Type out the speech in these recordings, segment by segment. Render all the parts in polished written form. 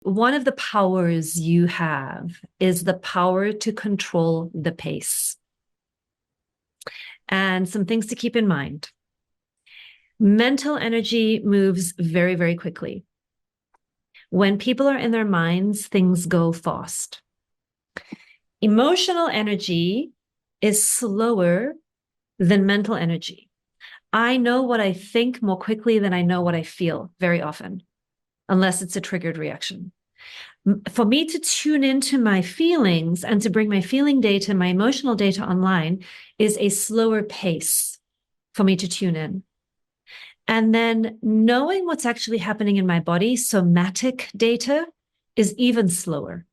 One of the powers you have is the power to control the pace. And some things to keep in mind. Mental energy moves very, very quickly. When people are in their minds, things go fast. Emotional energy is slower than mental energy. I know what I think more quickly than I know what I feel very often, unless it's a triggered reaction. For me to tune into my feelings and to bring my feeling data, my emotional data online is a slower pace for me to tune in. And then knowing what's actually happening in my body, somatic data, is even slower.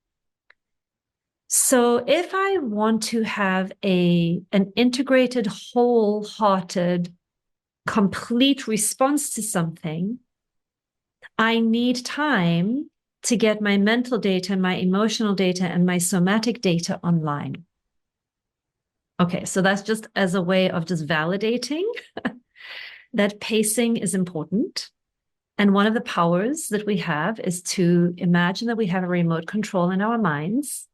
So if I want to have an integrated, wholehearted, complete response to something, I need time to get my mental data, my emotional data, and my somatic data online. Okay, so that's just as a way of just validating that pacing is important. And one of the powers that we have is to imagine that we have a remote control in our minds.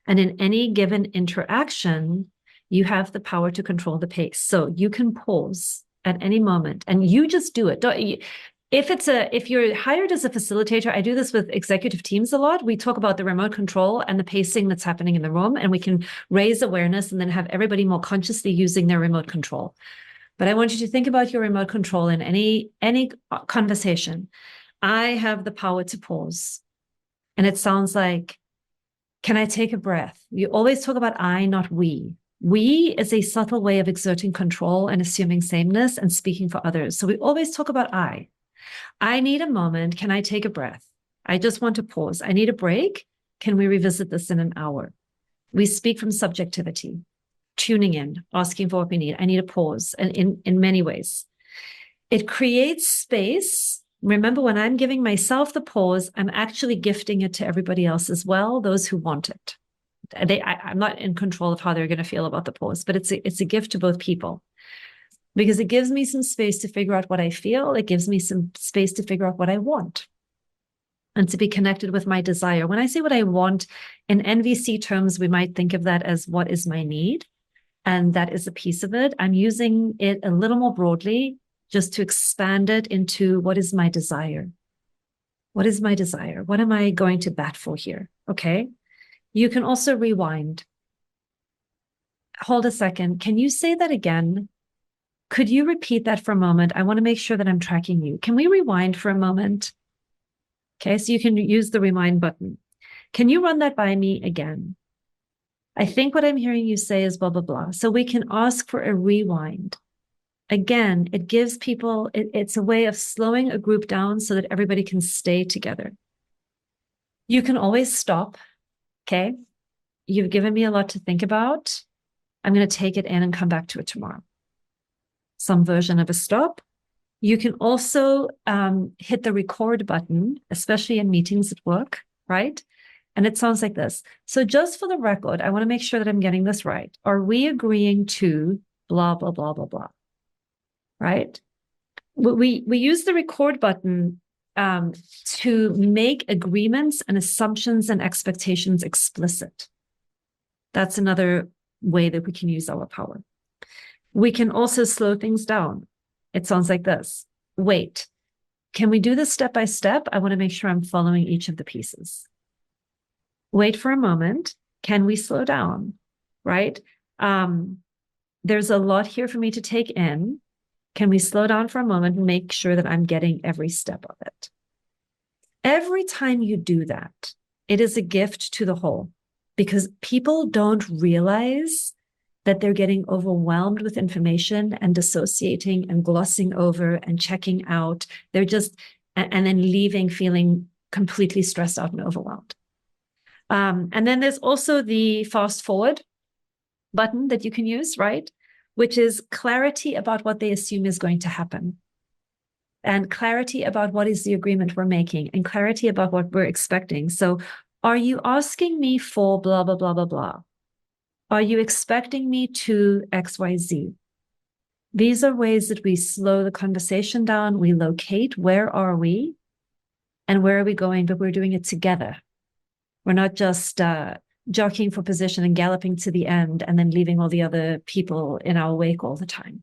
And in any given interaction, you have the power to control the pace. So you can pause at any moment and you just do it. If you're hired as a facilitator, I do this with executive teams a lot. We talk about the remote control and the pacing that's happening in the room, and we can raise awareness and then have everybody more consciously using their remote control. But I want you to think about your remote control in any conversation. I have the power to pause. And it sounds like, can I take a breath? You always talk about I, not we. We is a subtle way of exerting control and assuming sameness and speaking for others. So we always talk about I. I need a moment. Can I take a breath? I just want to pause. I need a break. Can we revisit this in an hour? We speak from subjectivity, tuning in, asking for what we need. I need a pause, and in many ways. It creates space. Remember, when I'm giving myself the pause, I'm actually gifting it to everybody else as well, those who want it. I'm not in control of how they're going to feel about the pause, but it's a gift to both people because it gives me some space to figure out what I feel. It gives me some space to figure out what I want and to be connected with my desire. When I say what I want, in NVC terms, we might think of that as what is my need. And that is a piece of it. I'm using it a little more broadly just to expand it into what is my desire? What is my desire? What am I going to bat for here? Okay. You can also rewind. Hold a second. Can you say that again? Could you repeat that for a moment? I want to make sure that I'm tracking you. Can we rewind for a moment? Okay, so you can use the rewind button. Can you run that by me again? I think what I'm hearing you say is blah, blah, blah. So we can ask for a rewind. Again, it gives people, it's a way of slowing a group down so that everybody can stay together. You can always stop. Okay. You've given me a lot to think about. I'm going to take it in and come back to it tomorrow. Some version of a stop. You can also hit the record button, especially in meetings at work, right? And it sounds like this. So just for the record, I want to make sure that I'm getting this right. Are we agreeing to blah, blah, blah, blah, blah? Right? We use the record button to make agreements and assumptions and expectations explicit. That's another way that we can use our power. We can also slow things down. It sounds like this. Wait, can we do this step by step? I want to make sure I'm following each of the pieces. Wait for a moment. Can we slow down? Right? There's a lot here for me to take in. Can we slow down for a moment and make sure that I'm getting every step of it? Every time you do that, it is a gift to the whole because people don't realize that they're getting overwhelmed with information and dissociating and glossing over and checking out. They're just, and then leaving feeling completely stressed out and overwhelmed. And then there's also the fast forward button that you can use, right? Which is clarity about what they assume is going to happen. And clarity about what is the agreement we're making and clarity about what we're expecting. So are you asking me for blah, blah, blah, blah, blah? Are you expecting me to XYZ? These are ways that we slow the conversation down. We locate where are we? And where are we going? But we're doing it together. We're not just jockeying for position and galloping to the end and then leaving all the other people in our wake all the time.